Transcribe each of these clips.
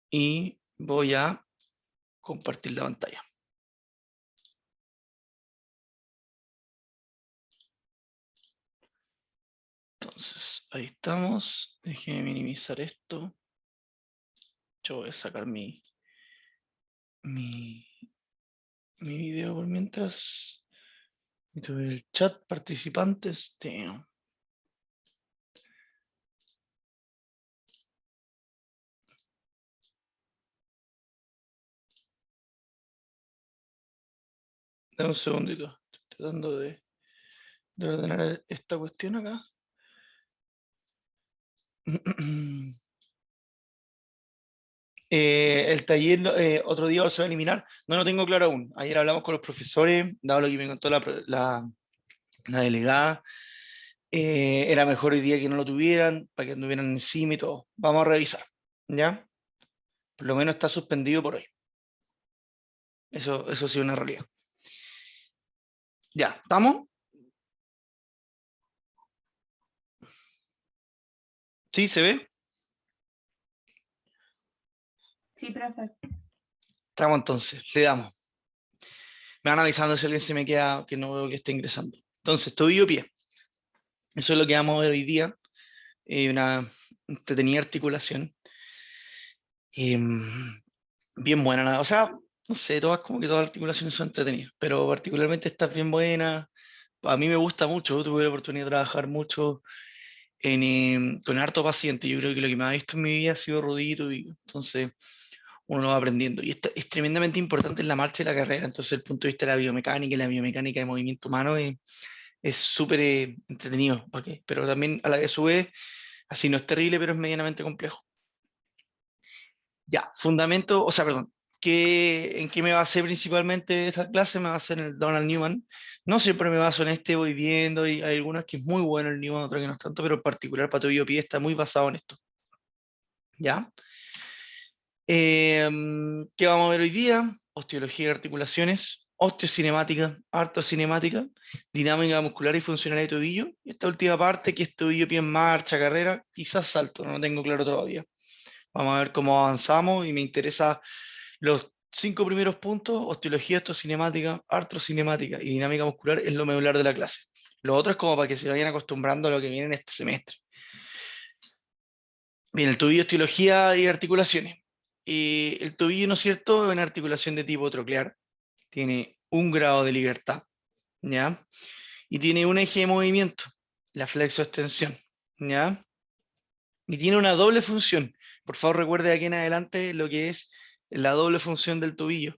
y voy a compartir la pantalla. Entonces, ahí estamos. Déjenme minimizar esto. Yo voy a sacar mi video por mientras. El chat, participantes. Damn. Dame un segundito. Estoy tratando de ordenar esta cuestión acá. El taller otro día se va a eliminar. No lo tengo claro aún. Ayer hablamos con los profesores, dado lo que me contó la delegada. Era mejor hoy día que no lo tuvieran, para que anduvieran encima y todo. Vamos a revisar, ¿ya? Por lo menos está suspendido por hoy. Eso sí es una realidad. Ya, ¿estamos? ¿Sí? ¿Se ve? Sí, profe. Estamos entonces, le damos. Me van avisando si alguien se me queda, que no veo que esté ingresando. Entonces, tobillo-pie. Eso es lo que vamos a ver hoy día. Una entretenida articulación. Bien buena, o sea, no sé, todas como que todas las articulaciones son entretenidas, pero particularmente esta es bien buena. A mí me gusta mucho, tuve la oportunidad de trabajar mucho con harto paciente. Yo creo que lo que me ha visto en mi vida ha sido rodito, y entonces uno va aprendiendo. Y es tremendamente importante en la marcha y la carrera. Entonces, el punto de vista de la biomecánica y la biomecánica de movimiento humano es súper entretenido, ¿ok? Pero también a la vez, su vez, así no es terrible, pero es medianamente complejo. Ya, fundamento, o sea, perdón, ¿en qué me basé principalmente esa clase? Me basé en el Donald Newman. No siempre me baso en este, voy viendo, y hay algunas que es muy bueno el Newman, otras que no es tanto, pero en particular para tobillo pie está muy basado en esto. ¿Ya? ¿Qué vamos a ver hoy día? Osteología de articulaciones, osteocinemática, artocinemática, dinámica muscular y funcional de tobillo. Esta última parte, que es tobillo, pie en marcha, carrera, quizás salto, no lo tengo claro todavía. Vamos a ver cómo avanzamos, y me interesa los 5 primeros puntos: osteología, osteocinemática, artrocinemática y dinámica muscular, es lo medular de la clase. Lo otro es como para que se vayan acostumbrando a lo que viene en este semestre. Bien, el tobillo, osteología y articulaciones. El tobillo, ¿no es cierto?, es una articulación de tipo troclear. Tiene un grado de libertad, ¿ya? Y tiene un eje de movimiento, la flexoextensión, ¿ya? Y tiene una doble función. Por favor, recuerde de aquí en adelante lo que es la doble función del tobillo,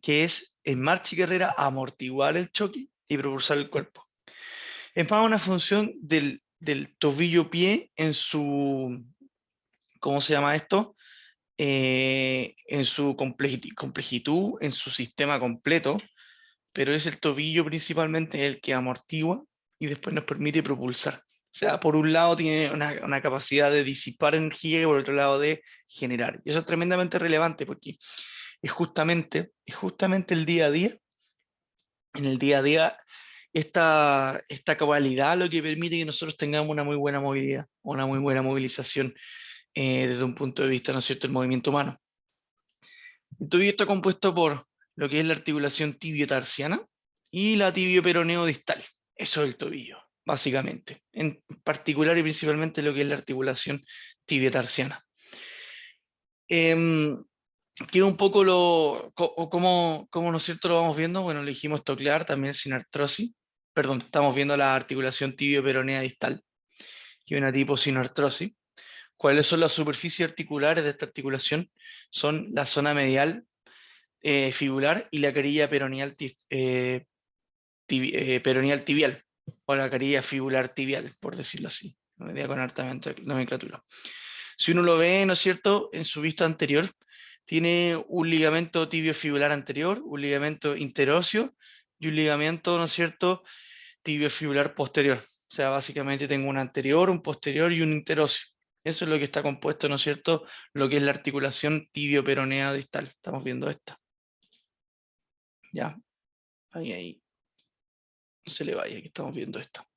que es en marcha y carrera amortiguar el choque y propulsar el cuerpo. Es más una función del tobillo-pie en su, ¿cómo se llama esto? En su complejitud, en su sistema completo, pero es el tobillo principalmente el que amortigua y después nos permite propulsar. O sea, por un lado tiene una capacidad de disipar energía, y por otro lado de generar. Y eso es tremendamente relevante, porque es justamente el día a día. En el día a día, esta cabalidad lo que permite que nosotros tengamos una muy buena movilidad, una muy buena movilización, desde un punto de vista, ¿no es cierto?, del movimiento humano. El tobillo está compuesto por lo que es la articulación tibio-tarsiana y la tibio-peroneo distal. Eso es el tobillo, básicamente. En particular y principalmente lo que es la articulación tibio-tarsiana. Em, que un poco cómo, ¿no es cierto?, lo vamos viendo. Bueno, lo dijimos toclear, también sin artrosis. Perdón, estamos viendo la articulación tibio-peronea distal, que es una tipo sin artrosis. ¿Cuáles son las superficies articulares de esta articulación? Son la zona medial, fibular, y la carilla peroneal, peroneal tibial, o la carilla fibular tibial, por decirlo así, no me diga con harta nomenclatura. Si uno lo ve, ¿no es cierto?, en su vista anterior, tiene un ligamento tibio fibular anterior, un ligamento interóseo y un ligamento, ¿no es cierto?, tibio fibular posterior. O sea, básicamente tengo un anterior, un posterior y un interóseo. Eso es lo que está compuesto, ¿no es cierto?, lo que es la articulación tibio-peronea distal. Estamos viendo esta. Ya, ahí. No se le vaya, que estamos viendo esto.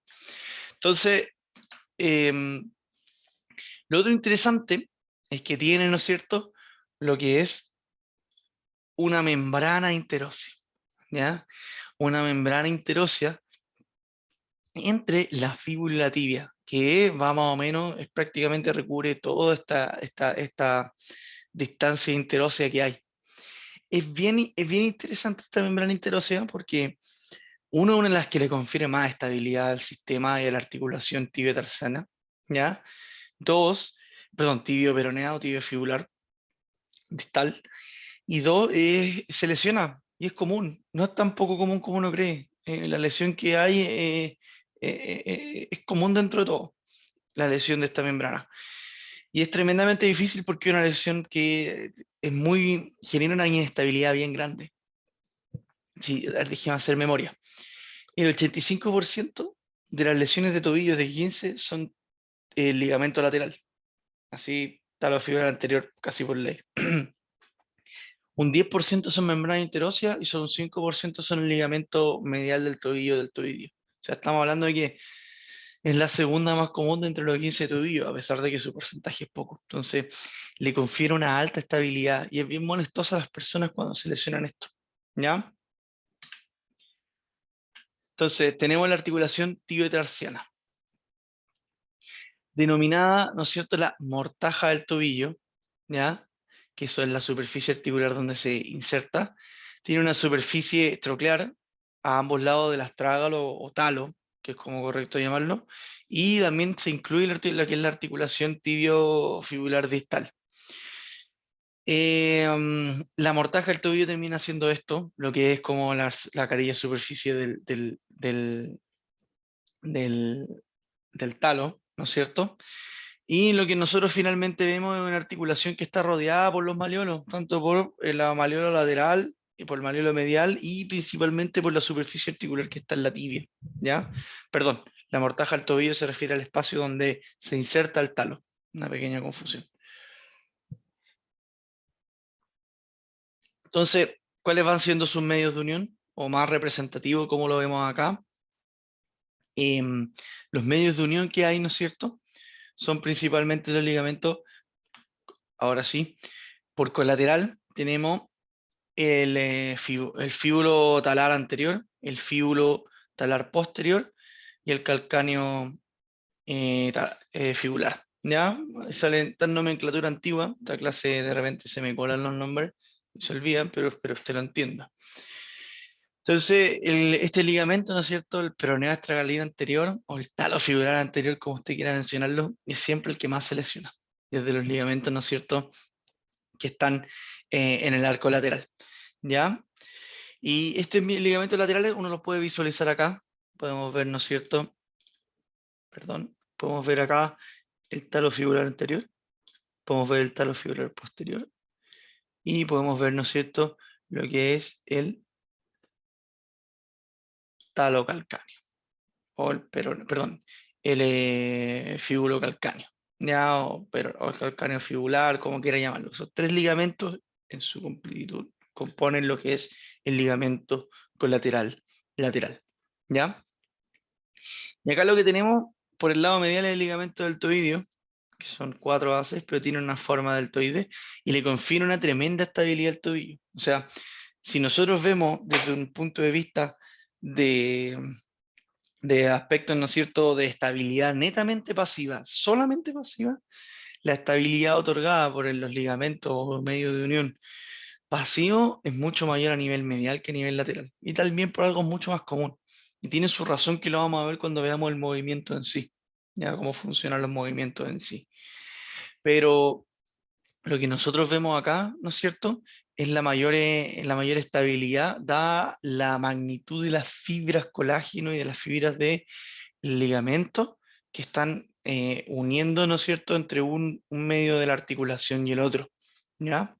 Entonces, lo otro interesante es que tiene, ¿no es cierto?, lo que es una membrana interósea, ¿ya? Una membrana interósea entre la fíbula y la tibia, que va más o menos, es prácticamente recubre toda esta distancia interósea que hay. Es bien interesante esta membrana interósea porque uno es una de las que le confiere más estabilidad al sistema y a la articulación tibio-tarsana, ¿ya? Dos, perdón, tibio peroneado, tibio fibular distal. Y dos, se lesiona y es común. No es tan poco común como uno cree. La lesión que hay es común dentro de todo, la lesión de esta membrana. Y es tremendamente difícil porque es una lesión que genera una inestabilidad bien grande. Sí, a ver, déjeme hacer memoria. El 85% de las lesiones de tobillo de 15 son el ligamento lateral. Así, talofibral anterior, casi por ley. Un 10% son membrana interósea y solo un 5% son el ligamento medial del tobillo del tobillo. O sea, estamos hablando de que es la segunda más común de entre los 15 tobillos, a pesar de que su porcentaje es poco. Entonces, le confiere una alta estabilidad y es bien molestosa a las personas cuando se lesionan esto. ¿Ya? Entonces, tenemos la articulación tibio-tarsiana, denominada, ¿no es cierto?, la mortaja del tobillo, ¿ya? Que eso es la superficie articular donde se inserta. Tiene una superficie troclear a ambos lados del astrágalo o talo, que es como correcto llamarlo, y también se incluye la que es la articulación tibio-fibular distal. La mortaja del tobillo termina siendo esto, lo que es como la carilla superficie del, del talo, ¿no es cierto? Y lo que nosotros finalmente vemos es una articulación que está rodeada por los malleolos, tanto por la malleolo lateral y por el malleolo medial y principalmente por la superficie articular que está en la tibia, ¿ya? Perdón, la mortaja al tobillo se refiere al espacio donde se inserta el talo, una pequeña confusión. Entonces, ¿cuáles van siendo sus medios de unión? O más representativo, como lo vemos acá. Los medios de unión que hay, ¿no es cierto? Son principalmente los ligamentos, ahora sí, por colateral tenemos el fíbulo talar anterior, el fíbulo talar posterior y el calcáneo fibular. ¿Ya? Sale esta nomenclatura antigua, esta clase de repente se me colan los nombres y se olvidan, pero espero usted lo entienda. Entonces, este ligamento, ¿no es cierto? El peroneo astragalino anterior o el talo fibular anterior, como usted quiera mencionarlo, es siempre el que más se lesiona. Desde los ligamentos, ¿no es cierto?, que están en el arco lateral. ¿Ya? Y este ligamento lateral uno lo puede visualizar acá. Podemos ver, ¿no es cierto? Perdón. Podemos ver acá el talo fibular anterior. Podemos ver el talo fibular posterior. Y podemos ver, ¿no es cierto?, lo que es el talo calcáneo. O el perdón, el fíbulo calcáneo. Ya, o el calcáneo fibular, como quiera llamarlo. Esos tres ligamentos en su completud componen lo que es el ligamento colateral lateral. ¿Ya? Y acá lo que tenemos por el lado medial es el ligamento deltoidio, que son 4 bases, pero tiene una forma deltoide y le confiere una tremenda estabilidad al tobillo. O sea, si nosotros vemos desde un punto de vista de, de aspectos, ¿no es cierto?, de estabilidad netamente pasiva, solamente pasiva, la estabilidad otorgada por los ligamentos o medios de unión pasivo es mucho mayor a nivel medial que a nivel lateral. Y también por algo mucho más común. Y tiene su razón que lo vamos a ver cuando veamos el movimiento en sí, ya cómo funcionan los movimientos en sí. Pero lo que nosotros vemos acá, ¿no es cierto?, es la mayor estabilidad, da la magnitud de las fibras colágeno y de las fibras de ligamento que están uniendo, ¿no es cierto?, entre un medio de la articulación y el otro. ¿Ya?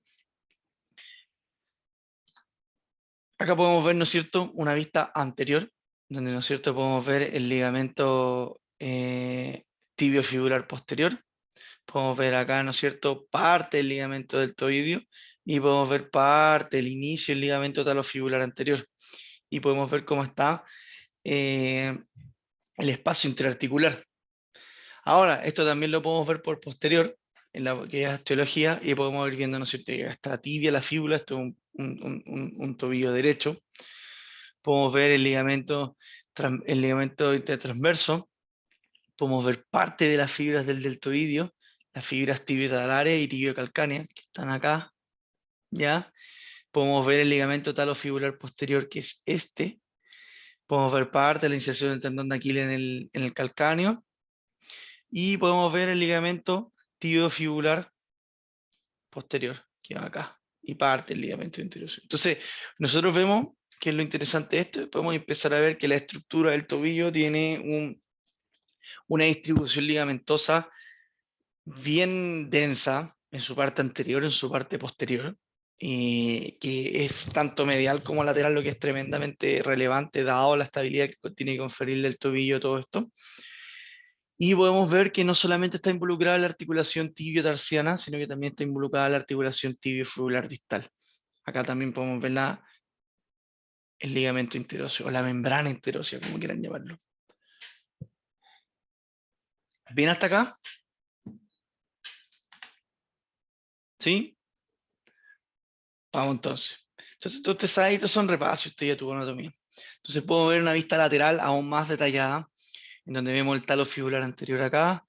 Acá podemos ver, ¿no es cierto?, una vista anterior, donde, ¿no es cierto?, podemos ver el ligamento tibio-fibular posterior. Podemos ver acá, ¿no es cierto?, parte del ligamento deltoidio y podemos ver parte del inicio del ligamento talofibular anterior. Y podemos ver cómo está eh, el espacio interarticular. Ahora, esto también lo podemos ver por posterior, en la que es osteología, y podemos ir viendo, ¿no es cierto? Esta la tibia, la fíbula, esto es un tobillo derecho. Podemos ver el ligamento intertransverso, podemos ver parte de las fibras del deltoidio, las fibras tibiotalares y tibiocalcáneas que están acá, ¿ya? Podemos ver el ligamento talofibular posterior, que es este. Podemos ver parte de la inserción del tendón de Aquiles en el calcáneo. Y podemos ver el ligamento tibiofibular posterior, que va acá. Y parte del ligamento interior. Entonces, nosotros vemos que es lo interesante de esto. Podemos empezar a ver que la estructura del tobillo tiene una distribución ligamentosa bien densa en su parte anterior, en su parte posterior, y que es tanto medial como lateral, lo que es tremendamente relevante dado la estabilidad que tiene que conferirle el tobillo, todo esto. Y podemos ver que no solamente está involucrada la articulación tibio-tarsiana, sino que también está involucrada la articulación tibio-fibular distal. Acá también podemos ver el ligamento interóseo, o la membrana interósea, como quieran llamarlo. ¿Bien hasta acá? ¿Sí? Vamos entonces. Entonces, todos ustedes saben, estos son repasos, esto ya tuvo anatomía. Entonces podemos ver una vista lateral aún más detallada, en donde vemos el talo fibular anterior acá,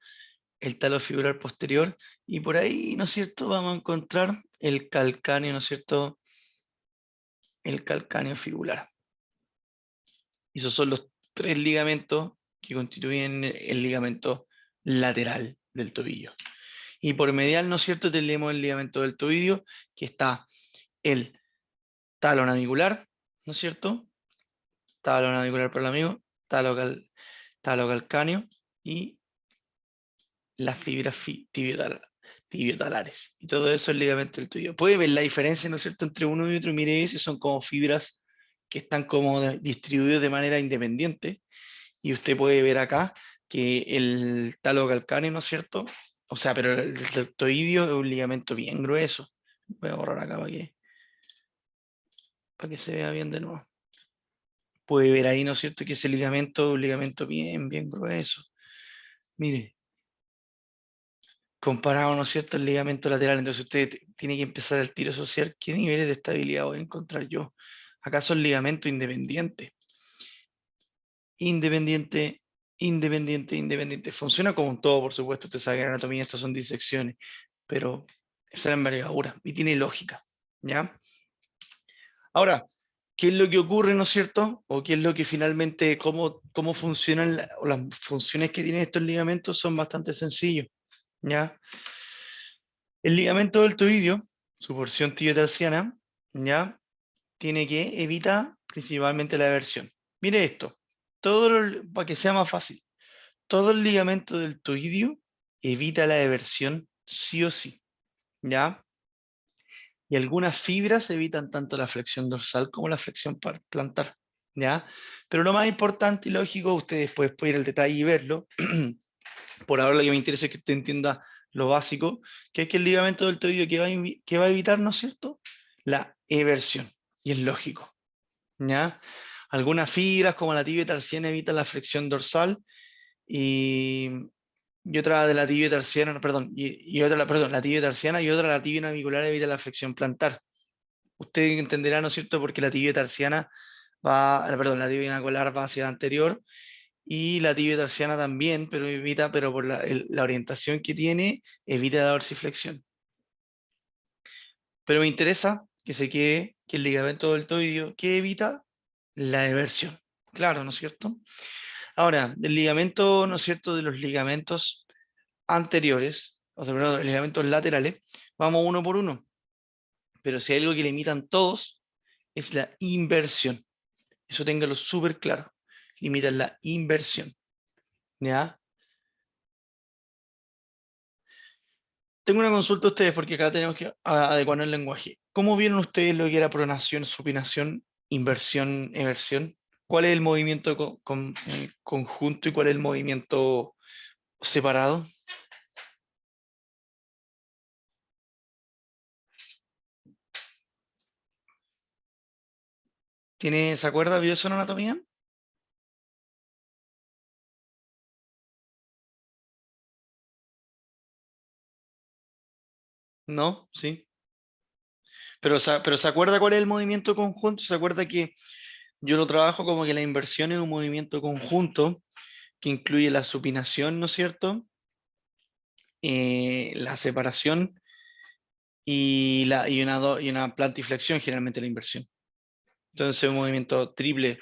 el talo fibular posterior, y por ahí, ¿no es cierto?, vamos a encontrar el calcáneo, ¿no es cierto?, el calcáneo fibular. Y esos son los tres ligamentos que constituyen el ligamento lateral del tobillo. Y por medial, ¿no es cierto?, tenemos el ligamento del tobillo, que está el talo navicular, ¿no es cierto?, talo navicular para el amigo, talo calcáneo y las fibras tibiotalares. Y todo eso es el ligamento del tobillo. Puede ver la diferencia, ¿no es cierto?, entre uno y otro. Mire, esos son como fibras que están como distribuidos de manera independiente. Y usted puede ver acá que el talo calcáneo, ¿no es cierto? O sea, pero el deltoidio es un ligamento bien grueso. Voy a borrar acá para que se vea bien de nuevo. Puede ver ahí, ¿no es cierto?, que ese ligamento es un ligamento bien, bien grueso. Mire, comparado, ¿no es cierto?, el ligamento lateral. Entonces usted tiene que empezar al tiro a asociar qué niveles de estabilidad voy a encontrar yo. Acá son ligamentos independientes. Independiente, independiente, independiente. Funciona como un todo, por supuesto. Usted sabe que en anatomía estas son disecciones, pero esa es la envergadura y tiene lógica, ¿ya? Ahora, ¿qué es lo que ocurre, no es cierto? O qué es lo que finalmente, cómo funcionan o las funciones que tienen estos ligamentos son bastante sencillos, ¿ya? El ligamento deltoidio, su porción tibiotarsiana, ¿ya? Tiene que evitar principalmente la eversión. Mire esto, para que sea más fácil, todo el ligamento deltoidio evita la eversión sí o sí, ¿ya? Y algunas fibras evitan tanto la flexión dorsal como la flexión plantar, ¿ya? Pero lo más importante y lógico, ustedes pueden ir al detalle y verlo. Por ahora lo que me interesa es que usted entienda lo básico, que es que el ligamento deltoidio que va a evitar, ¿no es cierto?, la eversión. Y es lógico, ¿ya? Algunas fibras como la tibia tarsiana evitan la flexión dorsal y otra de la tibia tarsiana, no, perdón, y otra, perdón, la tibia tarsiana y otra la tibia navicular evita la flexión plantar. Usted entenderá, ¿no es cierto?, porque la tibia tarsiana perdón, la tibia navicular va hacia la anterior y la tibia tarsiana también, pero evita, pero por la orientación que tiene, evita la dorsiflexión. Pero me interesa que se quede que el ligamento deltoidio, ¿qué evita? La eversión. Claro, ¿no es cierto? Ahora, del ligamento, ¿no es cierto?, de los ligamentos anteriores, o sea, perdón, de los ligamentos laterales, vamos uno por uno. Pero si hay algo que limitan todos, es la inversión. Eso téngalo súper claro. Limitan la inversión. ¿Ya? Tengo una consulta a ustedes porque acá tenemos que adecuar el lenguaje. ¿Cómo vieron ustedes lo que era pronación, supinación, inversión, eversión? ¿Cuál es el movimiento conjunto y cuál es el movimiento separado? ¿Se acuerda? ¿Vio eso en anatomía? ¿No? Sí. Pero ¿se acuerda cuál es el movimiento conjunto? ¿Se acuerda que yo lo trabajo como que la inversión es un movimiento conjunto que incluye la supinación, ¿no es cierto? La separación y una plantiflexión, generalmente la inversión. Entonces es un movimiento triple,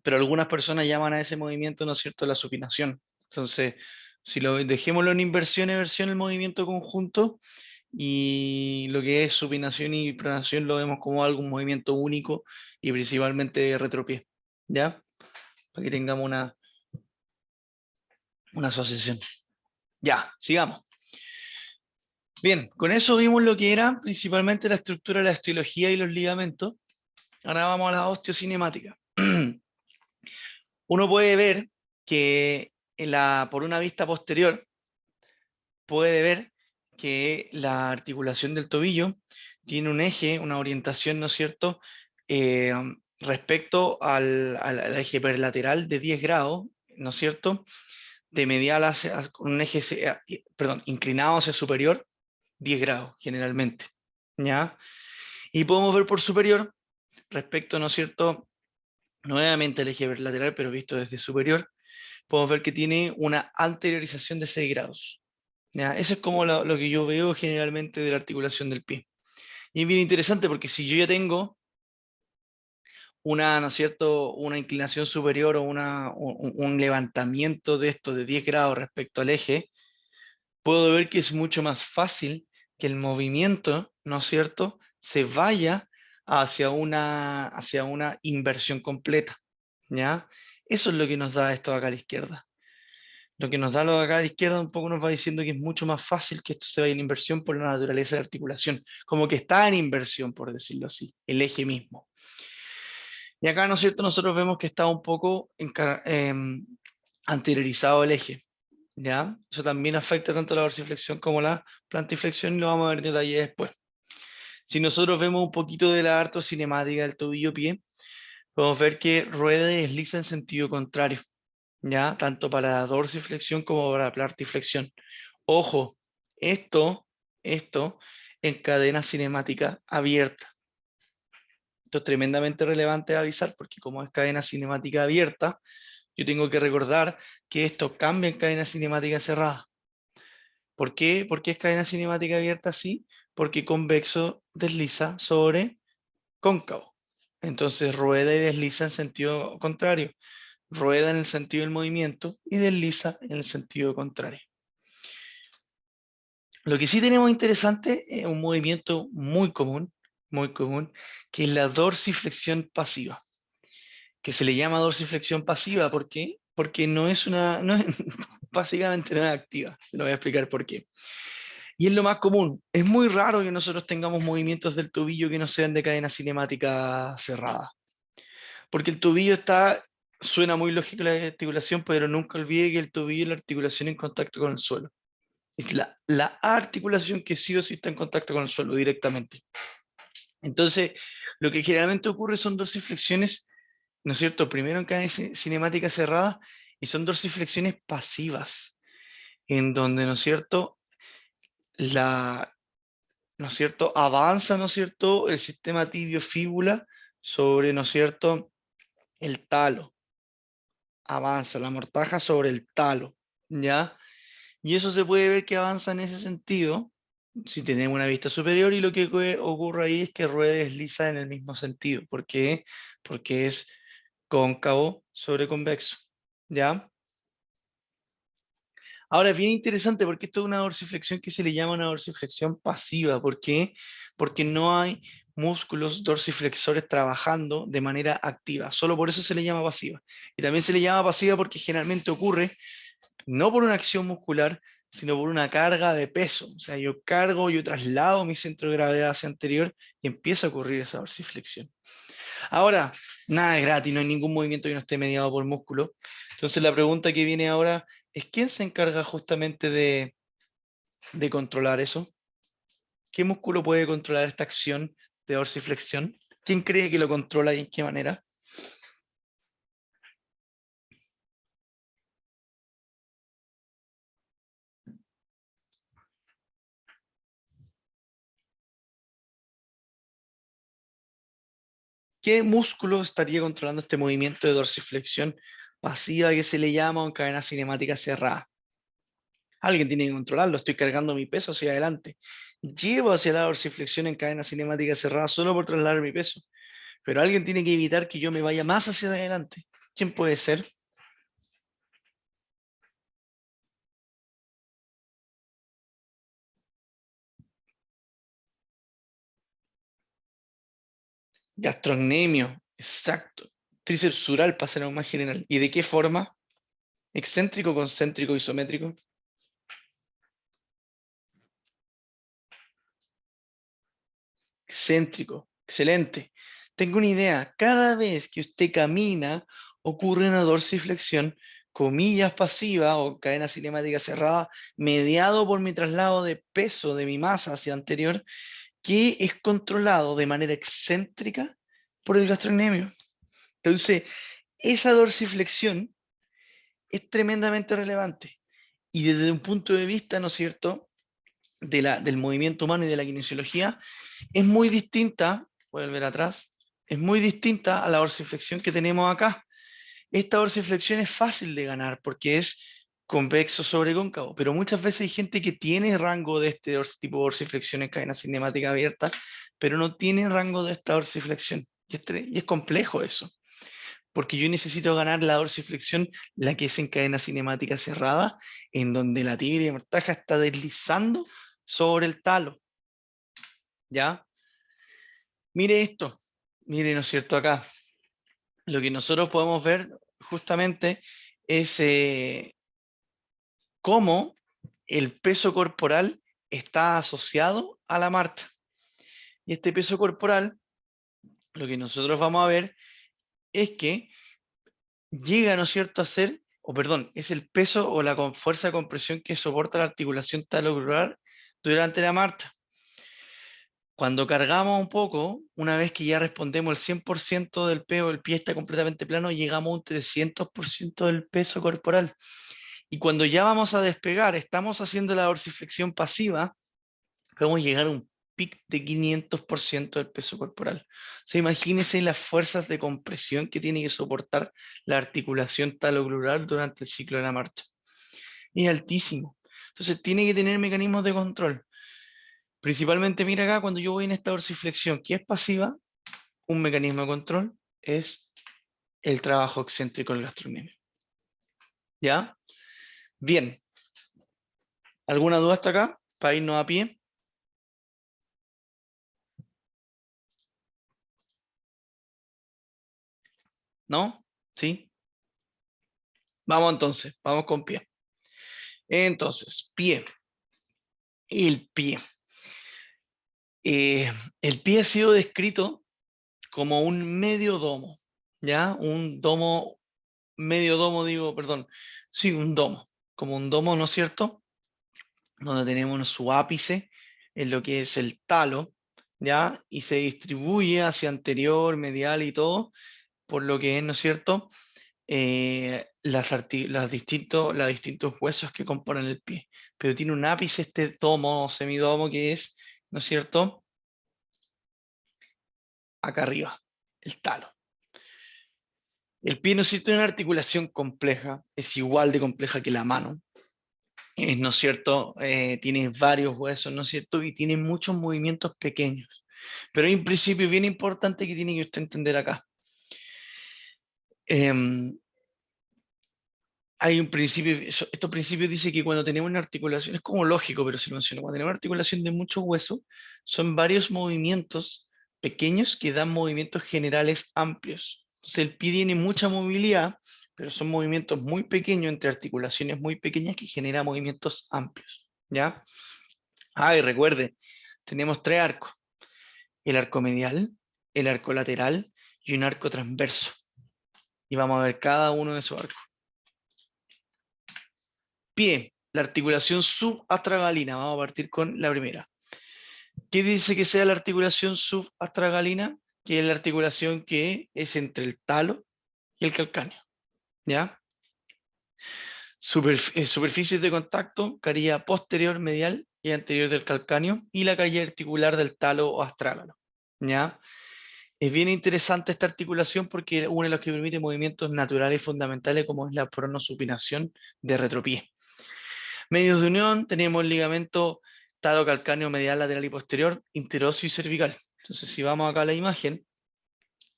pero algunas personas llaman a ese movimiento, ¿no es cierto?, la supinación. Entonces, si lo dejémoslo en inversión, el movimiento conjunto, y lo que es supinación y pronación lo vemos como algo, un movimiento único y principalmente retropié, ¿ya? Para que tengamos una asociación. Ya, sigamos. Bien, con eso vimos lo que era principalmente la estructura de la osteología y los ligamentos. Ahora vamos a la osteocinemática. Uno puede ver que por una vista posterior, puede ver que la articulación del tobillo tiene un eje, una orientación, ¿no es cierto?, Eh, respecto al eje perlateral de 10 grados, ¿no es cierto?, de medial con un eje, perdón, inclinado hacia superior, 10 grados generalmente, ¿ya? Y podemos ver por superior, respecto, ¿no es cierto?, nuevamente al eje lateral, pero visto desde superior, podemos ver que tiene una anteriorización de 6 grados. ¿Ya? Eso es como lo que yo veo generalmente de la articulación del pie. Y es bien interesante porque si yo ya tengo una, ¿no es cierto?, una inclinación superior o un levantamiento de esto de 10 grados respecto al eje, puedo ver que es mucho más fácil que el movimiento, ¿no es cierto?, se vaya hacia una inversión completa, ¿ya? Eso es lo que nos da esto acá a la izquierda. Lo que nos da lo de acá a la izquierda un poco nos va diciendo que es mucho más fácil que esto se vaya en inversión por la naturaleza de la articulación, como que está en inversión, por decirlo así, el eje mismo. Y acá, ¿no es cierto?, nosotros vemos que está un poco anteriorizado el eje, ¿ya? Eso también afecta tanto la dorsiflexión como la plantiflexión y lo vamos a ver en detalle después. Si nosotros vemos un poquito de la artrocinemática del tobillo-pie, podemos ver que rueda y desliza en sentido contrario, ¿ya? Tanto para dorsiflexión como para plantiflexión. Ojo, esto en cadena cinemática abierta. Esto es tremendamente relevante de avisar porque como es cadena cinemática abierta, yo tengo que recordar que esto cambia en cadena cinemática cerrada. ¿Por qué? Porque es cadena cinemática abierta así, porque convexo desliza sobre cóncavo. Entonces rueda y desliza en sentido contrario. Rueda en el sentido del movimiento y desliza en el sentido contrario. Lo que sí tenemos interesante es un movimiento muy común, que es la dorsiflexión pasiva, que se le llama dorsiflexión pasiva, ¿por qué? Porque no es básicamente no es activa, lo voy a explicar por qué. Y es lo más común, es muy raro que nosotros tengamos movimientos del tobillo que no sean de cadena cinemática cerrada, porque el tobillo suena muy lógico la articulación, pero nunca olvide que el tobillo es la articulación en contacto con el suelo. Es la articulación que sí o sí está en contacto con el suelo directamente. Entonces, lo que generalmente ocurre son dorsiflexiones, ¿no es cierto? Primero en cadena cinemática cerrada y son dorsiflexiones pasivas, en donde, ¿no es cierto? ¿No es cierto? Avanza, ¿no es cierto? El sistema tibio-fíbula sobre, ¿no es cierto? El talo. Avanza la mortaja sobre el talo, ¿ya? Y eso se puede ver que avanza en ese sentido si tenemos una vista superior y lo que ocurre ahí es que rueda y desliza en el mismo sentido. ¿Por qué? Porque es cóncavo sobre convexo, ¿ya? Ahora es bien interesante porque esto es una dorsiflexión que se le llama una dorsiflexión pasiva. ¿Por qué? Porque no hay músculos dorsiflexores trabajando de manera activa. Solo por eso se le llama pasiva. Y también se le llama pasiva porque generalmente ocurre no por una acción muscular, sino por una carga de peso. O sea, yo traslado mi centro de gravedad hacia anterior y empieza a ocurrir esa dorsiflexión. Ahora, nada es gratis, no hay ningún movimiento que no esté mediado por músculo. Entonces la pregunta que viene ahora es, ¿quién se encarga justamente de controlar eso? ¿Qué músculo puede controlar esta acción de dorsiflexión? ¿Quién cree que lo controla y en qué manera? ¿Qué músculo estaría controlando este movimiento de dorsiflexión pasiva que se le llama en cadena cinemática cerrada? Alguien tiene que controlarlo, estoy cargando mi peso hacia adelante. Llevo hacia la dorsiflexión en cadena cinemática cerrada solo por trasladar mi peso, pero alguien tiene que evitar que yo me vaya más hacia adelante. ¿Quién puede ser? Gastrocnemio, exacto. Tríceps sural para ser aún más general. ¿Y de qué forma? ¿Excéntrico, concéntrico, isométrico? Excéntrico, excelente. Tengo una idea. Cada vez que usted camina, ocurre una dorsiflexión, comillas pasiva o cadena cinemática cerrada, mediado por mi traslado de peso de mi masa hacia anterior, que es controlado de manera excéntrica por el gastrocnemio. Entonces, esa dorsiflexión es tremendamente relevante. Y desde un punto de vista, ¿no es cierto?, del movimiento humano y de la kinesiología, es muy distinta, voy a volver atrás, es muy distinta a la dorsiflexión que tenemos acá. Esta dorsiflexión es fácil de ganar porque es convexo sobre cóncavo, pero muchas veces hay gente que tiene rango de este tipo de dorsiflexión en cadena cinemática abierta, pero no tiene rango de esta dorsiflexión. Y es complejo eso, porque yo necesito ganar la dorsiflexión, la que es en cadena cinemática cerrada, en donde la tibia y mortaja está deslizando sobre el talo, ¿ya? Mire esto, mire, ¿no es cierto? Acá, lo que nosotros podemos ver justamente es cómo el peso corporal está asociado a la marcha. Y este peso corporal, lo que nosotros vamos a ver es que llega, ¿no es cierto?, a ser, o perdón, es el peso o la fuerza de compresión que soporta la articulación talocrural durante la marcha. Cuando cargamos un poco, una vez que ya respondemos el 100% del peso, el pie está completamente plano, llegamos a un 300% del peso corporal. Y cuando ya vamos a despegar, estamos haciendo la dorsiflexión pasiva, podemos llegar a un pic de 500% del peso corporal. O sea, imagínense las fuerzas de compresión que tiene que soportar la articulación talocrural durante el ciclo de la marcha. Es altísimo. Entonces tiene que tener mecanismos de control. Principalmente, mira acá, cuando yo voy en esta dorsiflexión, que es pasiva, un mecanismo de control es el trabajo excéntrico del gastrocnemio. ¿Ya? Bien. ¿Alguna duda hasta acá? Para irnos a pie. ¿No? ¿Sí? Vamos entonces, vamos con pie. Entonces, pie. El pie. El pie ha sido descrito como un medio domo, ¿ya? Un domo, medio domo, digo, perdón. Sí, un domo. Como un domo, ¿no es cierto? Donde tenemos su ápice en lo que es el talo, ¿ya? Y se distribuye hacia anterior, medial y todo, por lo que es, ¿no es cierto?, los distintos huesos que componen el pie. Pero tiene un ápice este domo o semidomo que es, ¿no es cierto?, acá arriba, el talo. El pie, ¿no es cierto?, es una articulación compleja, es igual de compleja que la mano. ¿No es cierto? Tiene varios huesos, ¿no es cierto? Y tiene muchos movimientos pequeños. Pero hay un principio bien importante que tiene que usted entender acá. Em, Hay un principio, estos principios dicen que cuando tenemos una articulación, es como lógico, pero se lo menciono, cuando tenemos una articulación de mucho hueso, son varios movimientos pequeños que dan movimientos generales amplios. Entonces el pie tiene mucha movilidad, pero son movimientos muy pequeños entre articulaciones muy pequeñas que generan movimientos amplios, ¿ya? Y recuerde, tenemos tres arcos: el arco medial, el arco lateral y un arco transverso. Y vamos a ver cada uno de esos arcos. Pie, la articulación subastragalina. Vamos a partir con la primera. ¿Qué dice que sea la articulación subastragalina? Que es la articulación que es entre el talo y el calcáneo. ¿Ya? Superficies de contacto, carilla posterior, medial y anterior del calcáneo, y la calle articular del talo o astrágalo. ¿Ya? Es bien interesante esta articulación porque es una de las que permite movimientos naturales fundamentales como es la pronosupinación de retropié. Medios de unión, tenemos el ligamento talocalcáneo medial lateral y posterior, interóseo y cervical. Entonces, si vamos acá a la imagen,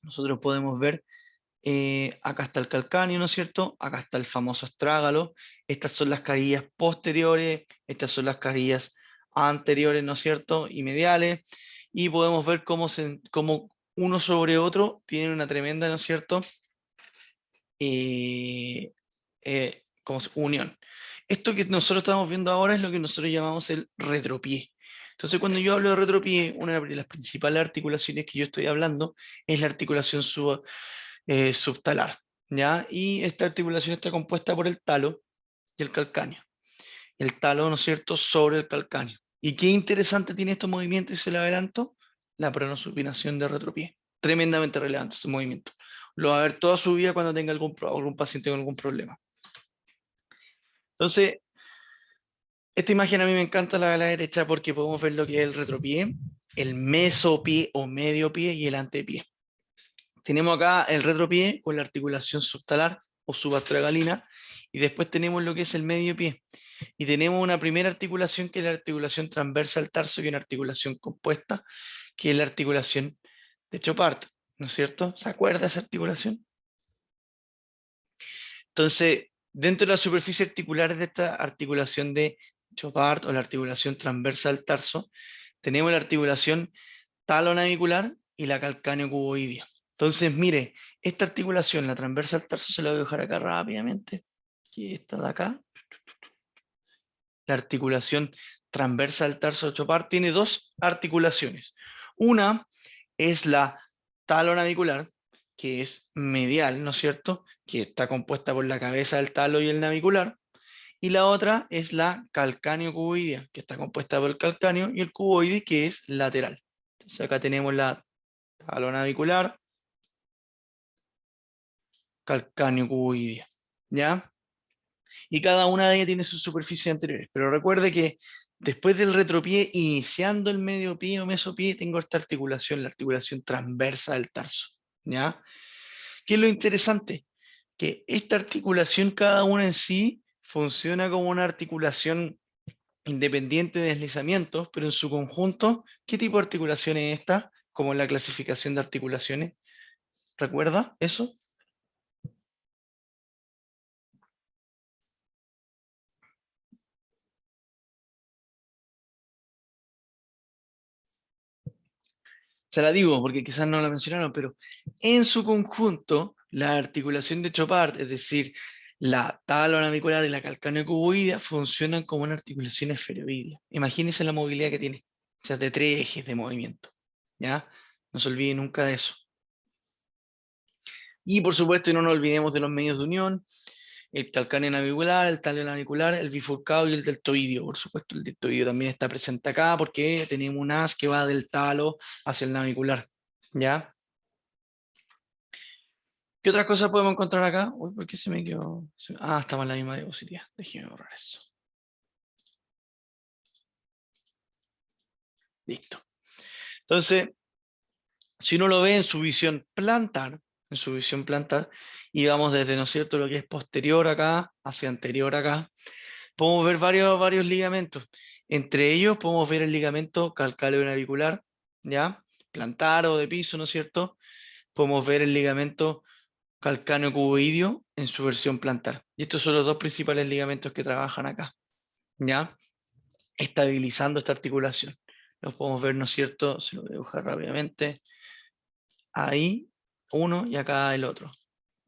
nosotros podemos ver, acá está el calcáneo, ¿no es cierto? Acá está el famoso astrágalo. Estas son las carillas posteriores, estas son las carillas anteriores, ¿no es cierto? Y mediales. Y podemos ver cómo uno sobre otro tienen una tremenda, ¿no es cierto? Unión. Esto que nosotros estamos viendo ahora es lo que nosotros llamamos el retropié. Entonces, cuando yo hablo de retropié, una de las principales articulaciones que yo estoy hablando es la articulación subtalar, ¿ya? Y esta articulación está compuesta por el talo y el calcáneo. El talo, ¿no es cierto?, sobre el calcáneo. ¿Y qué interesante tiene estos movimientos, y se lo adelanto? La pronosupinación de retropié. Tremendamente relevante ese movimiento. Lo va a ver toda su vida cuando tenga algún paciente con algún problema. Entonces, esta imagen a mí me encanta, la de la derecha, porque podemos ver lo que es el retropié, el mesopié o medio pie y el antepié. Tenemos acá el retropié con la articulación subtalar o subastragalina, y después tenemos lo que es el medio pie. Y tenemos una primera articulación que es la articulación transversa al tarso, que es una articulación compuesta, que es la articulación de Chopard, ¿no es cierto? ¿Se acuerda de esa articulación? Entonces, dentro de la superficie articular de esta articulación de Chopard o la articulación transversa del tarso, tenemos la articulación talonavicular y la calcáneo-cuboidea. Entonces, mire, esta articulación, la transversa del tarso, se la voy a dejar acá rápidamente. Aquí esta de acá. La articulación transversa del tarso de Chopard tiene dos articulaciones. Una es la talonavicular, que es medial, ¿no es cierto? Que está compuesta por la cabeza del talo y el navicular. Y la otra es la calcáneo-cuboidea, que está compuesta por el calcáneo y el cuboide, que es lateral. Entonces acá tenemos la talonavicular, calcáneo-cuboidea, ¿ya? Y cada una de ellas tiene sus superficies anteriores. Pero recuerde que después del retropié, iniciando el medio pie o mesopié, tengo esta articulación, la articulación transversa del tarso, ¿ya? ¿Qué es lo interesante? Que esta articulación, cada una en sí, funciona como una articulación independiente de deslizamientos, pero en su conjunto, ¿qué tipo de articulación es esta? Como la clasificación de articulaciones. ¿Recuerda eso? Se la digo porque quizás no la mencionaron, pero en su conjunto, la articulación de Chopard, es decir, la talonavicular y la calcáneo-cuboidea, funcionan como una articulación esferoidea. Imagínense la movilidad que tiene, o sea, de 3 ejes de movimiento, ¿ya? No se olvide nunca de eso. Y por supuesto, no nos olvidemos de los medios de unión, el calcáneo navicular, el talio navicular, el bifurcado y el deltoidio. Por supuesto, el deltoidio también está presente acá porque tenemos un haz que va del talo hacia el navicular, ¿ya? ¿Qué otras cosas podemos encontrar acá? Uy, ¿por qué se me quedó? Ah, estamos en la misma diapositiva. Déjeme borrar eso. Listo. Entonces, si uno lo ve en su visión plantar, y vamos desde, ¿no es cierto?, lo que es posterior acá hacia anterior acá, podemos ver varios ligamentos. Entre ellos podemos ver el ligamento calcáneo navicular, ¿ya? Plantar o de piso, ¿no es cierto? Podemos ver el ligamento calcáneo cuboideo en su versión plantar. Y estos son los dos principales ligamentos que trabajan acá, ¿ya? Estabilizando esta articulación. Los podemos ver, ¿no es cierto? Se lo voy a dibujar rápidamente. Ahí uno y acá el otro.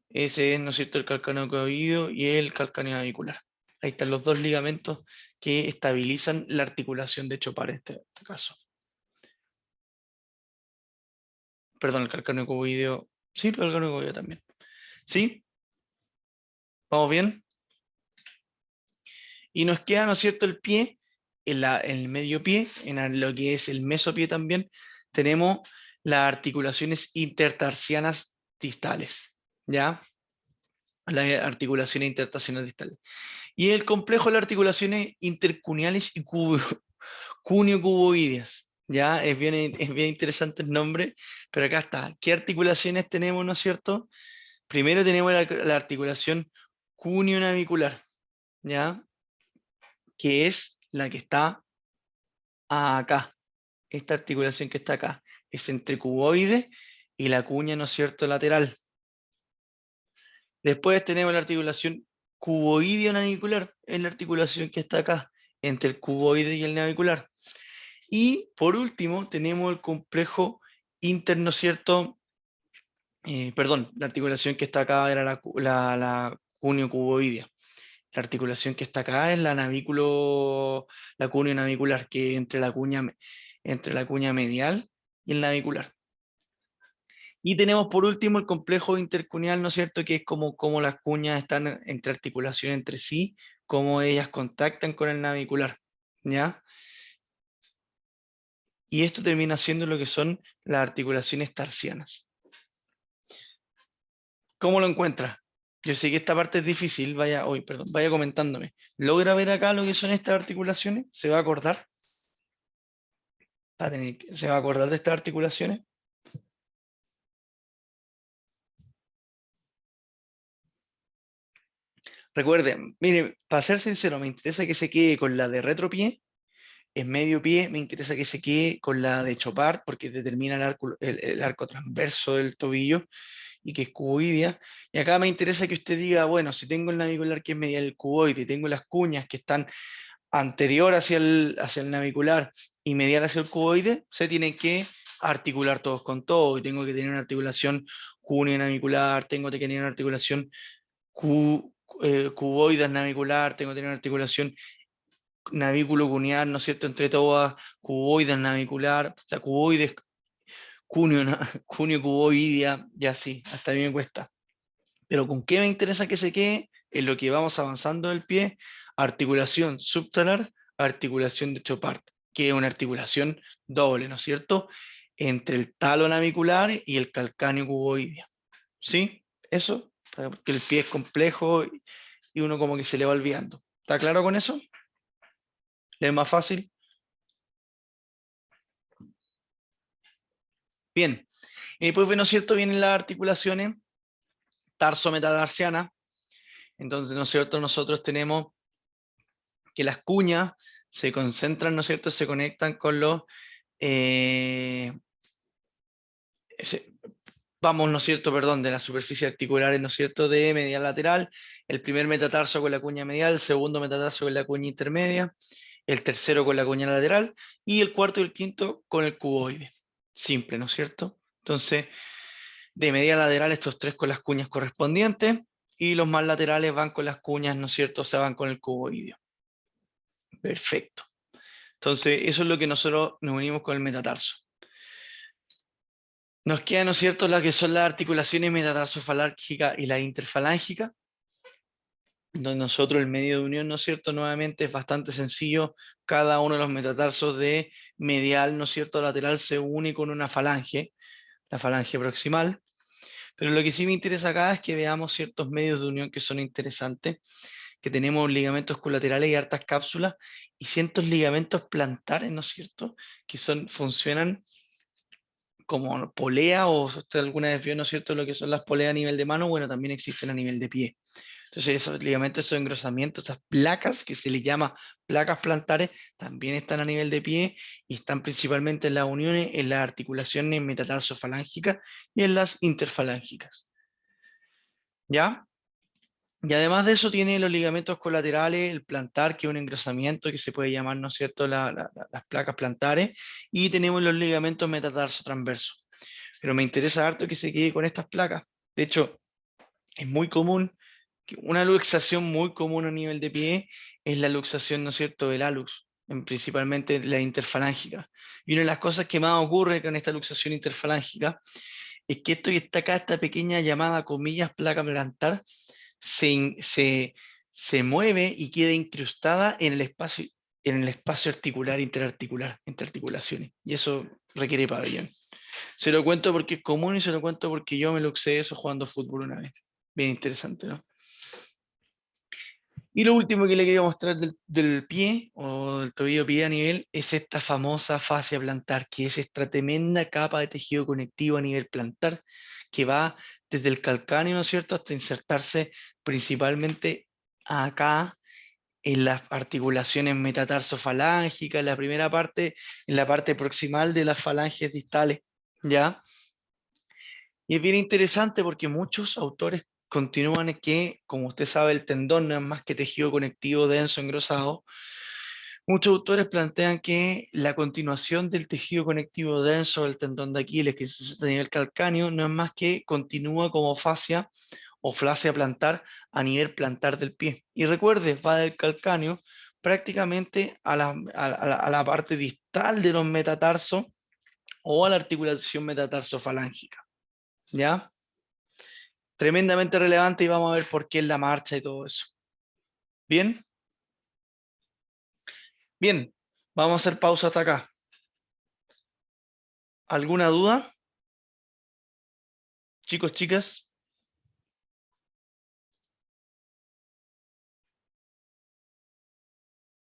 Ese es, ¿no es cierto?, el calcáneo cuboideo y el calcáneo navicular. Ahí están los dos ligamentos que estabilizan la articulación de Chopard en este caso. Perdón, el calcáneo cuboideo. Sí, el calcáneo cuboideo también. ¿Sí? ¿Vamos bien? Y nos queda, ¿no es cierto?, el pie, en el medio pie, en lo que es el mesopié también, tenemos las articulaciones intertarsianas distales, ¿ya? Las articulaciones intertarsianas distales. Y el complejo de las articulaciones intercuneales y cuneo-cuboideas, Ya, es bien interesante el nombre, pero acá está. ¿Qué articulaciones tenemos, no es cierto? Primero tenemos la articulación cuneo-navicular, ¿ya? Que es la que está acá. Esta articulación que está acá es entre cuboide y la cuña, ¿no es cierto?, lateral. Después tenemos la articulación cuboideo-navicular, es la articulación que está acá, entre el cuboide y el navicular. Y por último, tenemos el complejo interno, ¿cierto? Perdón, la articulación que está acá era la cuneo-cuboidea. La articulación que está acá es la cuneo navicular, que es entre la cuña medial y el navicular. Y tenemos por último el complejo intercuneal, ¿no es cierto? Que es como las cuñas están entre articulación entre sí, cómo ellas contactan con el navicular, ¿ya? Y esto termina siendo lo que son las articulaciones tarsianas. ¿Cómo lo encuentras? Yo sé que esta parte es difícil, vaya comentándome. ¿Logra ver acá lo que son estas articulaciones? ¿Se va a acordar? ¿Se va a acordar de estas articulaciones? Recuerden, mire, para ser sincero, me interesa que se quede con la de retropié, en medio pie, me interesa que se quede con la de Chopard, porque determina el arco transverso del tobillo y que es cuboidea. Y acá me interesa que usted diga, bueno, si tengo el navicular que es medial el cuboide, y tengo las cuñas que están anterior hacia el navicular y medial hacia el cuboide, se tienen que articular todos con todo, y tengo que tener una articulación cuneo-navicular, tengo que tener una articulación cuboides navicular, tengo que tener una articulación navículo cuneal, ¿no es cierto?, entre todas, cuboides navicular, o sea, cuboides, cuneo, cuneo cuboidea, y así, hasta a mí me cuesta. Pero ¿con qué me interesa que se quede? En lo que vamos avanzando del pie, articulación subtalar, articulación de Chopard, que es una articulación doble, ¿no es cierto?, entre el talo navicular y el calcáneo cuboideo. ¿Sí? Eso, porque el pie es complejo y uno como que se le va olvidando. ¿Está claro con eso? ¿Le es más fácil? Bien. Y después, ¿no es cierto?, vienen las articulaciones tarso-metatarsianas. Entonces, ¿no es cierto?, nosotros tenemos que las cuñas se concentran, ¿no es cierto?, se conectan con los... eh, se- vamos, ¿no es cierto?, perdón, de las superficies articulares, ¿no es cierto?, de medial lateral, el primer metatarso con la cuña medial, el segundo metatarso con la cuña intermedia, el tercero con la cuña lateral, y el cuarto y el quinto con el cuboide. Simple, ¿no es cierto? Entonces, de medial lateral estos tres con las cuñas correspondientes, y los más laterales van con las cuñas, ¿no es cierto?, o sea, van con el cuboide. Perfecto. Entonces, eso es lo que nosotros nos unimos con el metatarso. Nos quedan, ¿no es cierto?, las que son las articulaciones metatarsofalángicas y la interfalángica, donde nosotros el medio de unión, ¿no es cierto?, nuevamente es bastante sencillo. Cada uno de los metatarsos de medial, ¿no es cierto?, lateral se une con una falange, la falange proximal. Pero lo que sí me interesa acá es que veamos ciertos medios de unión que son interesantes, que tenemos ligamentos colaterales y hartas cápsulas y ciertos ligamentos plantares, ¿no es cierto?, que funcionan como polea, o usted alguna vez vio, ¿no es cierto?, lo que son las poleas a nivel de mano. Bueno, también existen a nivel de pie. Entonces esos ligamentos, esos engrosamientos, esas placas que se les llama placas plantares, también están a nivel de pie y están principalmente en las uniones, en las articulaciones metatarsofalángicas y en las interfalángicas. ¿Ya? Y además de eso tiene los ligamentos colaterales, el plantar, que es un engrosamiento que se puede llamar, ¿no es cierto?, las placas plantares, y tenemos los ligamentos metatarsotransversos. Pero me interesa harto que se quede con estas placas. De hecho, es muy común, que una luxación muy común a nivel de pie es la luxación, ¿no es cierto?, del hallux, principalmente la interfalángica. Y una de las cosas que más ocurre con esta luxación interfalángica es que esto que está acá, esta pequeña llamada, comillas, placa plantar, se mueve y queda incrustada en el espacio articular interarticular, entre articulaciones. Y eso requiere pabellón. Se lo cuento porque es común y se lo cuento porque yo me luxé eso jugando fútbol una vez. Bien interesante, ¿no? Y lo último que le quería mostrar del pie o del tobillo pie a nivel es esta famosa fascia plantar, que es esta tremenda capa de tejido conectivo a nivel plantar que va desde el calcáneo, ¿no es cierto?, hasta insertarse principalmente acá en las articulaciones metatarsofalángicas, en la primera parte, en la parte proximal de las falanges distales, ¿ya? Y es bien interesante porque muchos autores continúan en que, como usted sabe, el tendón no es más que tejido conectivo denso, engrosado. Muchos autores plantean que la continuación del tejido conectivo denso del tendón de Aquiles, que se inserta a nivel calcáneo, no es más que continúa como fascia o fascia plantar a nivel plantar del pie. Y recuerde, va del calcáneo prácticamente a la parte distal de los metatarsos o a la articulación metatarsofalángica. ¿Ya? Tremendamente relevante y vamos a ver por qué es la marcha y todo eso. ¿Bien? Bien, vamos a hacer pausa hasta acá. ¿Alguna duda? Chicos, chicas.